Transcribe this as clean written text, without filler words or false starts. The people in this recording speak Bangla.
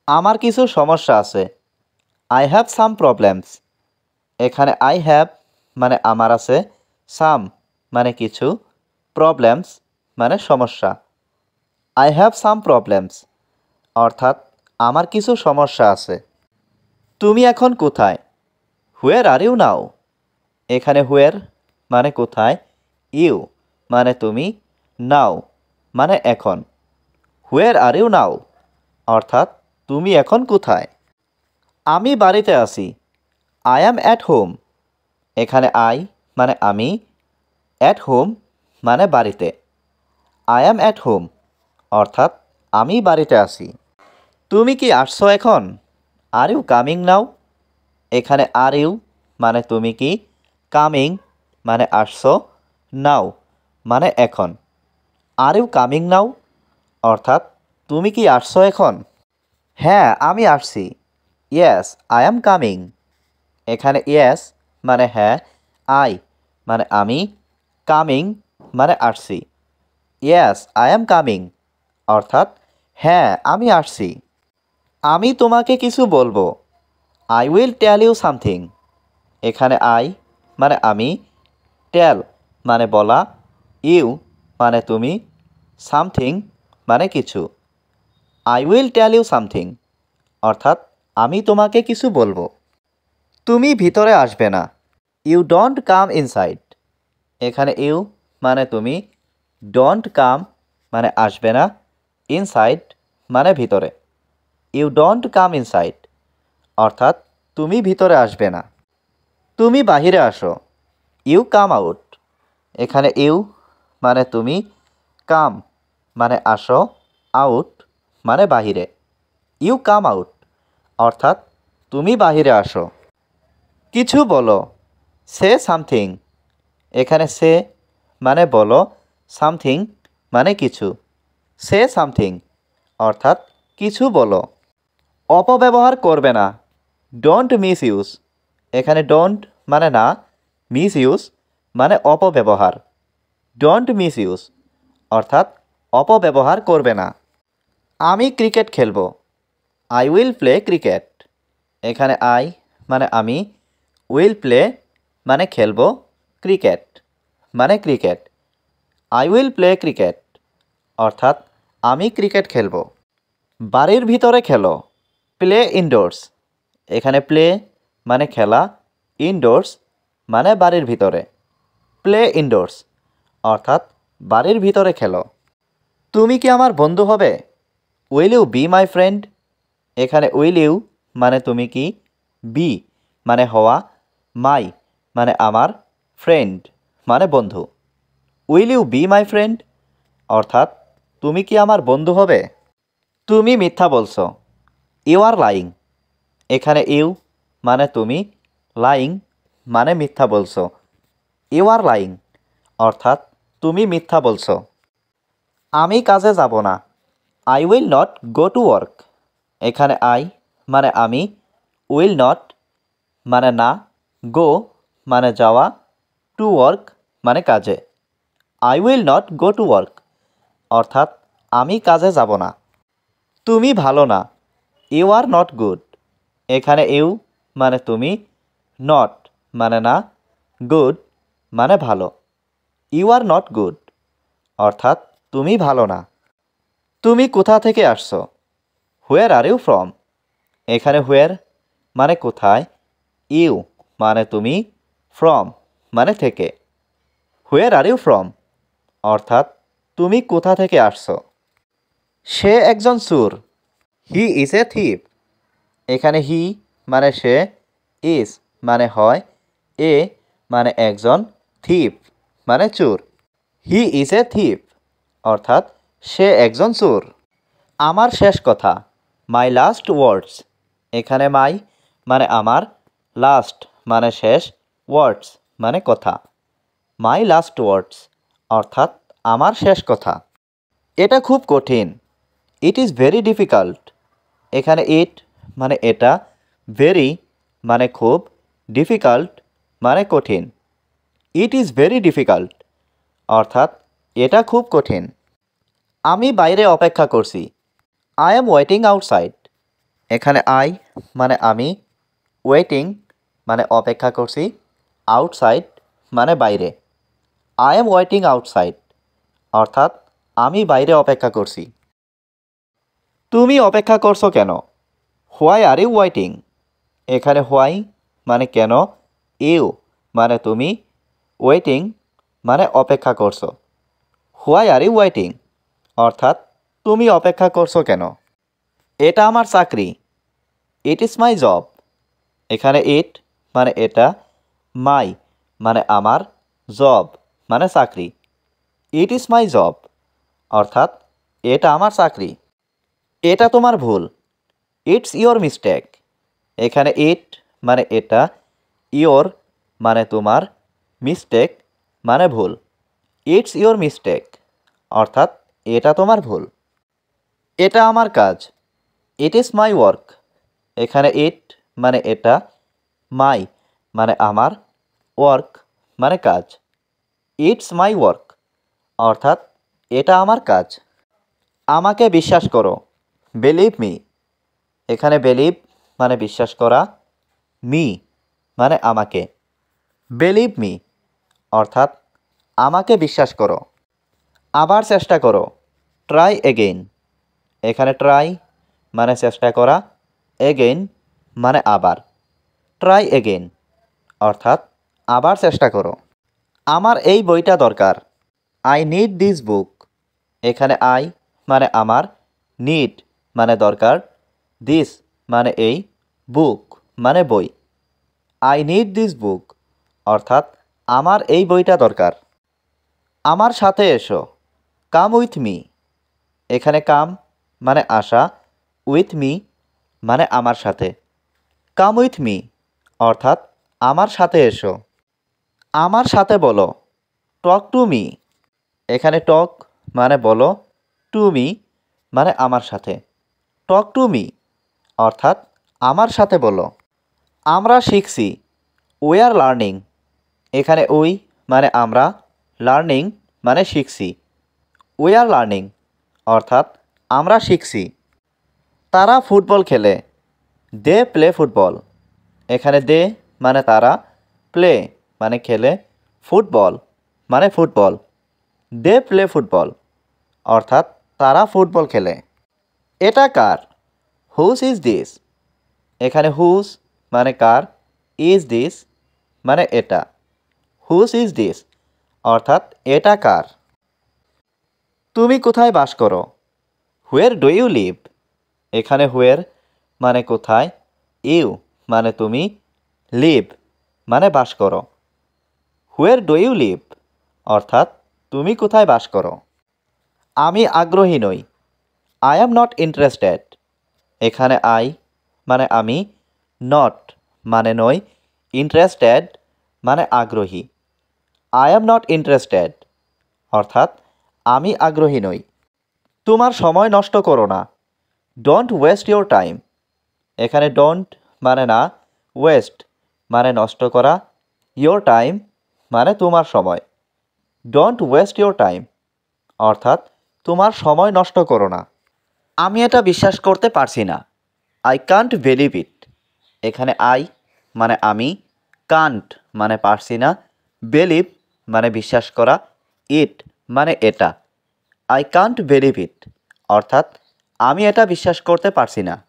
আমার কিছু সমস্যা আছে। I have some problems. এখানে আই হ্যাভ মানে আমার আছে, সাম মানে কিছু, প্রবলেমস মানে সমস্যা। আই হ্যাভ সাম প্রবলেমস অর্থাৎ আমার কিছু সমস্যা আছে। তুমি এখন কোথায়? হুয়ের আর ইউ নাও? এখানে হুয়ের মানে কোথায়, ইউ মানে তুমি, নাও মানে এখন। হুয়ের আর ইউ নাও অর্থাৎ তুমি এখন কোথায়? আমি বাড়িতে আছি। I am at home. এখানে আই মানে আমি, অ্যাট হোম মানে বাড়িতে। আই অ্যাম অ্যাট হোম অর্থাৎ আমি বাড়িতে আছি। তুমি কি আসছো এখন? Are you coming now? এখানে আর ইউ মানে তুমি কি, কামিং মানে আসছো, নাও মানে এখন। আর ইউ কামিং নাও অর্থাৎ তুমি কি আসছো এখন? হ্যাঁ আমি আসছি। Yes I am coming. এখানে ইয়েস মানে হ্যাঁ, আই মানে আমি, কামিং মানে আসছি। ইয়েস আই অ্যাম কামিং অর্থাৎ হ্যাঁ আমি আসছি। আমি তোমাকে কিছু বলবো। I will tell you something. এখানে আই মানে আমি, টেল মানে বলা, ইউ মানে তুমি, সামথিং মানে কিছু। I will tell you something অর্থাৎ আমি তোমাকে কিছু বলবো। তুমি ভিতরে আসবে না। You don't come inside. এখানে ইউ মানে তুমি, ডোন্ট কাম মানে আসবে না, ইনসাইড মানে ভিতরে। ইউ ডোন্ট কাম ইনসাইড অর্থাৎ তুমি ভিতরে আসবে না। তুমি বাহিরে আসো। You come out. এখানে ইউ মানে তুমি, কাম মানে আসো, আউট মানে বাহিরে। ইউ কাম আউট অর্থাৎ তুমি বাহিরে আসো। কিছু বলো। Say something. এখানে সে মানে বলো, সামথিং মানে কিছু। সে সামথিং অর্থাৎ কিছু বলো। অপব্যবহার করবে না। Don't miss use. এখানে ডোন্ট মানে না, মিস ইউজ মানে অপব্যবহার। ডোন্ট মিস ইউজ অর্থাৎ অপব্যবহার করবে না। আমি ক্রিকেট খেলবো। I will play cricket. এখানে আই মানে আমি, উইল প্লে মানে খেলবো, ক্রিকেট মানে cricket. I will play cricket অর্থাৎ আমি ক্রিকেট খেলবো। বাড়ির ভিতরে খেলো। Play indoors. এখানে প্লে মানে খেলা, ইনডোরস মানে বাড়ির ভিতরে। প্লে ইনডোরস অর্থাৎ বাড়ির ভিতরে খেলো। তুমি কি আমার বন্ধু হবে? Will you be my friend? এখানে উইল ইউ মানে তুমি কি, বি মানে হওয়া, মাই মানে আমার, ফ্রেন্ড মানে বন্ধু। Will you be my friend অর্থাৎ তুমি কি আমার বন্ধু হবে? তুমি মিথ্যা বলছো। You are lying. এখানে ইউ মানে তুমি, লাইং মানে মিথ্যা বলছো। ইউ আর লাইং অর্থাৎ তুমি মিথ্যা বলছো। আমি কাজে যাব না। I will not go to work. এখানে আই মানে আমি, উইল নট মানে না, গো মানে যাওয়া, টু ওয়ার্ক মানে কাজে। I will not go to work অর্থাৎ আমি কাজে যাব না। তুমি ভালো না। You are not good. এখানে ইউ মানে তুমি, নট মানে না, গুড মানে ভালো। ইউ আর নট গুড অর্থাৎ তুমি ভালো না। তুমি কোথা থেকে আসছো? হুয়ের আর ইউ ফ্রম? এখানে হুয়ের মানে কোথায়, ইউ মানে তুমি, ফ্রম মানে থেকে। হুয়ের আর ইউ ফ্রম অর্থাৎ তুমি কোথা থেকে আসছো। সে একজন চোর। He is a থিপ। এখানে হি মানে সে, ইজ মানে হয়, এ মানে একজন, থিপ মানে চোর। হি ইজ এ থিপ অর্থাৎ সে একজন চোর। আমার শেষ কথা। মাই লাস্ট ওয়ার্ডস। এখানে মাই মানে আমার, লাস্ট মানে শেষ, ওয়ার্ডস মানে কথা। মাই লাস্ট ওয়ার্ডস অর্থাৎ আমার শেষ কথা। এটা খুব কঠিন। It is very difficult. এখানে ইট মানে এটা, ভেরি মানে খুব, ডিফিকাল্ট মানে কঠিন। ইট ইজ ভেরি ডিফিকাল্ট অর্থাৎ এটা খুব কঠিন। আমি বাইরে অপেক্ষা করছি। I am waiting outside. এখানে আই মানে আমি, ওয়েটিং মানে অপেক্ষা করছি, আউটসাইড মানে বাইরে। আই এম ওয়েটিং আউটসাইড অর্থাৎ আমি বাইরে অপেক্ষা করছি। তুমি অপেক্ষা করছো কেন? Why are you waiting? এখানে হোয়াই মানে কেন, ইউ মানে তুমি, ওয়েটিং মানে অপেক্ষা করছো। হোয়াই আর ইউ ওয়েটিং অর্থাৎ তুমি অপেক্ষা করছো কেন? এটা আমার চাকরি। It is my job. এখানে ইট মানে এটা, মাই মানে আমার, জব মানে চাকরি। ইট ইজ মাই জব অর্থাৎ এটা আমার চাকরি। এটা তোমার ভুল। It's your mistake. এখানে ইট মানে এটা, ইয়োর মানে তোমার, মিস্টেক মানে ভুল। ইটস ইয়োর মিস্টেক অর্থাৎ এটা তোমার ভুল। এটা আমার কাজ। It is my work. এখানে ইট মানে এটা, মাই মানে আমার, ওয়ার্ক মানে কাজ। ইটস মাই ওয়ার্ক অর্থাৎ এটা আমার কাজ। আমাকে বিশ্বাস করো। Believe me. এখানে বিলিভ মানে বিশ্বাস করা, মি মানে আমাকে। বিলিভ মি অর্থাৎ আমাকে বিশ্বাস করো। আবার চেষ্টা করো। Try again. এখানে ট্রাই মানে চেষ্টা করা, এগেইন মানে আবার। ট্রাই এগেইন অর্থাৎ আবার চেষ্টা করো। আমার এই বইটা দরকার। I need this book. এখানে আই মানে আমার, নিড মানে দরকার, দিস মানে এই, বুক মানে বই। আই নিড দিস বুক অর্থাৎ আমার এই বইটা দরকার। আমার সাথে এসো। Come with me. এখানে কাম মানে আসা, উইথ মি মানে আমার সাথে। কাম উইথ মি অর্থাৎ আমার সাথে এসো। আমার সাথে বলো। Talk to me. এখানে টক মানে বলো, টু মি মানে আমার সাথে। টক টু মি অর্থাৎ আমার সাথে বলো। আমরা শিখছি। We are learning. এখানে উই মানে আমরা, লার্নিং মানে শিখছি। উই আর লার্নিং অর্থাৎ আমরা শিখছি। তারা ফুটবল খেলে। They play football. এখানে দে মানে তারা, প্লে মানে খেলে, ফুটবল মানে ফুটবল। দে প্লে ফুটবল অর্থাৎ তারা ফুটবল খেলে। এটা কার? Whose is this? এখানে হুজ মানে কার, ইজ দিস মানে এটা। হুজ ইজ দিস অর্থাৎ এটা কার? তুমি কোথায় বাস করো? হুয়ের ডু ইউ লিভ? এখানে হুয়ের মানে কোথায়, ইউ মানে তুমি, লিভ মানে বাস করো। হুয়ের ডু ইউ লিভ অর্থাৎ তুমি কোথায় বাস করো? আমি আগ্রহী নই। I am not interested. এখানে আই মানে আমি, নট মানে নই, ইন্টারেস্টেড মানে আগ্রহী। আই অ্যাম নট ইন্টারেস্টেড অর্থাৎ আমি আগ্রহী নই। তোমার সময় নষ্ট করো না। Don't waste your time. এখানে ডোন্ট মানে না, ওয়েস্ট মানে নষ্ট করা, ইয়োর টাইম মানে তোমার সময়। ডোন্ট ওয়েস্ট ইয়োর টাইম অর্থাৎ তোমার সময় নষ্ট করো না। আমি এটা বিশ্বাস করতে পারছি না। I can't believe it. এখানে আই মানে আমি, কান্ট মানে পারছি না, বিলিভ মানে বিশ্বাস করা, ইট মানে এটা। আই কান্ট বিলিভ ইট অর্থাৎ আমি এটা বিশ্বাস করতে পারছি না।